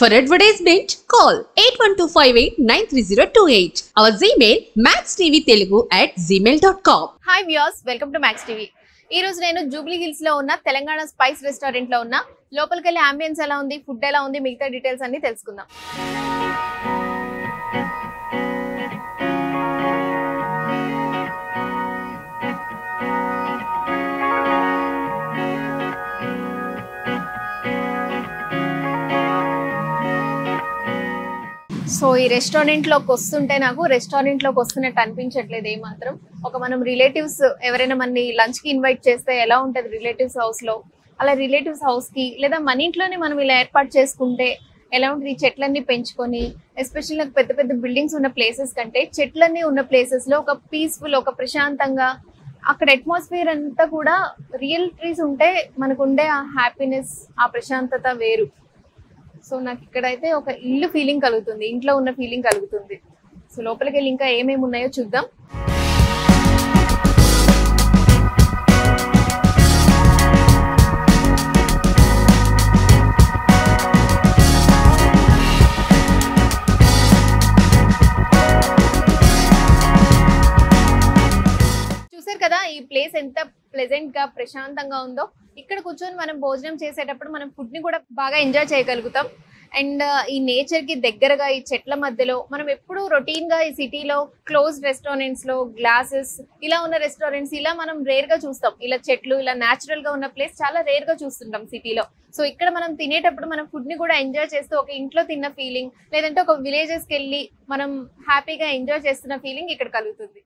For advertisement, call 8125893028. Our Gmail maxtvtelugu@gmail.com. Hi viewers, welcome to Max TV. ఈ రోజు నేను Jubilee hills లో ఉన్న తెలంగాణ స్పైస్ రెస్టారెంట్ లో ఉన్న లోపలికి వెళ్ళి అంబియన్స్ ఎలా ఉంది, ఫుడ్ ఎలా ఉంది, మిగతా డీటెయిల్స్ అన్ని తెలుసుకుందాం. సో ఈ రెస్టారెంట్ లోకి వస్తుంటే నాకు రెస్టారెంట్ లోకి వస్తున్నట్టు అనిపించట్లేదు ఏమాత్రం. ఒక మనం రిలేటివ్స్ ఎవరైనా మనని లంచ్ కి ఇన్వైట్ చేస్తే ఎలా ఉంటది రిలేటివ్స్ హౌస్ లో, అలా రిలేటివ్స్ హౌస్ కి లేదా మన ఇంట్లోనే మనం ఇలా ఏర్పాటు చేసుకుంటే ఎలా ఉంటుంది. చెట్లన్నీ పెంచుకొని ఎస్పెషల్లీ పెద్ద పెద్ద బిల్డింగ్స్ ఉన్న ప్లేసెస్ కంటే చెట్లన్నీ ఉన్న ప్లేసెస్ లో ఒక పీస్ఫుల్, ఒక ప్రశాంతంగా అక్కడ అట్మాస్ఫియర్ అంతా కూడా రియల్ ట్రీస్ ఉంటే మనకు ఉండే ఆ హ్యాపీనెస్, ఆ ప్రశాంతత వేరు. సో నాకు ఇక్కడైతే ఒక ఇల్లు ఫీలింగ్ కలుగుతుంది, ఇంట్లో ఉన్న ఫీలింగ్ కలుగుతుంది. సో లోపలికి వెళ్ళి ఇంకా ఏమేమి ఉన్నాయో చూద్దాం. చూసారు కదా ఈ ప్లేస్ ఎంత ప్లెజెంట్ గా ప్రశాంతంగా ఉందో. ఇక్కడ కూర్చొని మనం భోజనం చేసేటప్పుడు మనం ఫుడ్ ని కూడా బాగా ఎంజాయ్ చేయగలుగుతాం. అండ్ ఈ నేచర్ కి దగ్గరగా ఈ చెట్ల మధ్యలో మనం ఎప్పుడు రొటీన్ గా ఈ సిటీలో క్లోజ్ రెస్టారెంట్స్ లో గ్లాసెస్ ఇలా ఉన్న రెస్టారెంట్స్ ఇలా మనం రేర్ గా చూస్తాం. ఇలా చెట్లు ఇలా న్యాచురల్ గా ఉన్న ప్లేస్ చాలా రేర్ గా చూస్తుంటాం సిటీలో. సో ఇక్కడ మనం తినేటప్పుడు మనం ఫుడ్ ని కూడా ఎంజాయ్ చేస్తూ ఒక ఇంట్లో తిన్న ఫీలింగ్, లేదంటే ఒక విలేజెస్ కి వెళ్ళి మనం హ్యాపీగా ఎంజాయ్ చేస్తున్న ఫీలింగ్ ఇక్కడ కలుగుతుంది.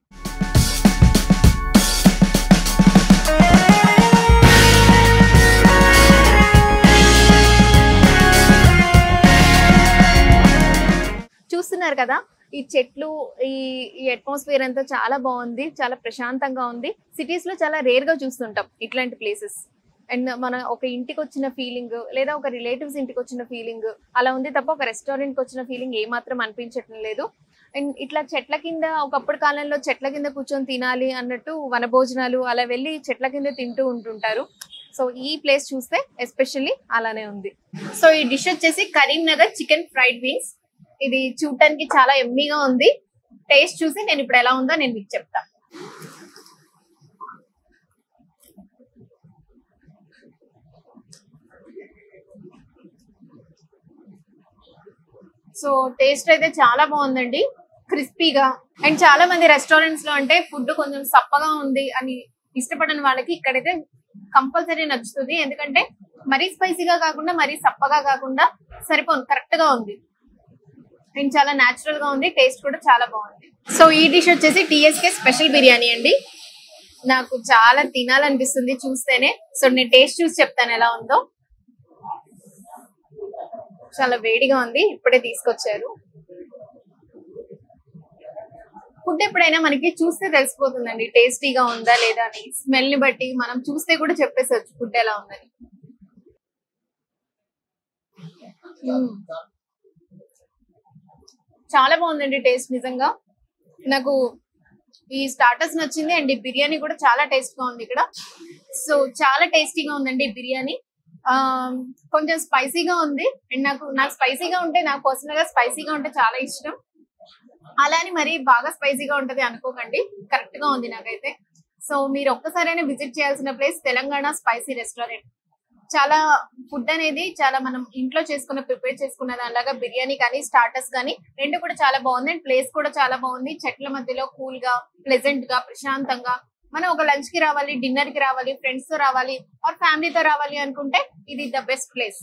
చూస్తున్నారు కదా ఈ చెట్లు, ఈ అట్మాస్ఫియర్ అంతా చాలా బాగుంది, చాలా ప్రశాంతంగా ఉంది. సిటీస్ లో చాలా రేర్ గా చూస్తుంటాం ఇట్లాంటి ప్లేసెస్. అండ్ మన ఒక ఇంటికి వచ్చిన ఫీలింగ్ లేదా ఒక రిలేటివ్స్ ఇంటికి వచ్చిన ఫీలింగ్ అలా ఉంది తప్ప ఒక రెస్టారెంట్ కి వచ్చిన ఫీలింగ్ ఏమాత్రం అనిపించటం లేదు. అండ్ ఇట్లా చెట్ల కింద ఒకప్పటి కాలంలో చెట్ల కింద కూర్చొని తినాలి అన్నట్టు వనభోజనాలు అలా వెళ్ళి చెట్ల కింద తింటూ ఉంటుంటారు. సో ఈ ప్లేస్ చూస్తే ఎస్పెషల్లీ అలానే ఉంది. సో ఈ డిష్ వచ్చేసి కరీంనగర్ చికెన్ ఫ్రైడ్ బీన్స్. ఇది చూడటానికి చాలా ఎమ్మీగా ఉంది. టేస్ట్ చూసి నేను ఇప్పుడు ఎలా ఉందో నేను మీకు చెప్తా. సో టేస్ట్ అయితే చాలా బాగుందండి, క్రిస్పీగా. అండ్ చాలా మంది రెస్టారెంట్స్ లో అంటే ఫుడ్ కొంచెం సప్పగా ఉంది అని ఇష్టపడని వాళ్ళకి ఇక్కడైతే కంపల్సరీ నచ్చుతుంది. ఎందుకంటే మరీ స్పైసీగా కాకుండా మరీ సప్పగా కాకుండా సరిపోను, కరెక్ట్ గా ఉంది. అండ్ చాలా న్యాచురల్ గా ఉంది, టేస్ట్ కూడా చాలా బాగుంది. సో ఈ డిష్ వచ్చేసి టీఎస్కే స్పెషల్ బిర్యానీ అండి. నాకు చాలా తినాలనిపిస్తుంది చూస్తేనే. సో నేను టేస్ట్ చూసి చెప్తాను ఎలా ఉందో. చాలా వేడిగా ఉంది, ఇప్పుడే తీసుకొచ్చారు. ఫుడ్ ఎప్పుడైనా మనకి చూస్తే తెలిసిపోతుందండి టేస్టీగా ఉందా లేదా అని. స్మెల్ ని బట్టి మనం చూస్తే కూడా చెప్పేసచ్చు ఫుడ్ ఎలా ఉందని. చాలా బాగుందండి టేస్ట్. నిజంగా నాకు ఈ స్టార్టర్స్ నచ్చింది అండ్ ఈ బిర్యానీ కూడా చాలా టేస్ట్ గా ఉంది ఇక్కడ. సో చాలా టేస్టీగా ఉందండి బిర్యానీ. కొంచెం స్పైసీగా ఉంది అండ్ నాకు స్పైసీగా ఉంటే, నాకు పర్సనల్ గా స్పైసీగా ఉంటే చాలా ఇష్టం. అలా అని మరీ బాగా స్పైసీగా ఉంటది అనుకోకండి, కరెక్ట్ గా ఉంది నాకైతే. సో మీరు ఒక్కసారైనా విజిట్ చేయాల్సిన ప్లేస్ తెలంగాణ స్పైసీ రెస్టారెంట్. చాలా ఫుడ్ అనేది చాలా మనం ఇంట్లో ప్రిపేర్ చేసుకున్న దానిలాగా బిర్యానీ కానీ స్టార్టర్స్ కానీ రెండు కూడా చాలా బాగుంది. అండ్ ప్లేస్ కూడా చాలా బాగుంది. చెట్ల మధ్యలో కూల్ గా, ప్లెజెంట్ గా, ప్రశాంతంగా మనం ఒక లంచ్ కి రావాలి, డిన్నర్ కి రావాలి, ఫ్రెండ్స్ తో రావాలి ఆర్ ఫ్యామిలీతో రావాలి అనుకుంటే ఇది ద బెస్ట్ ప్లేస్.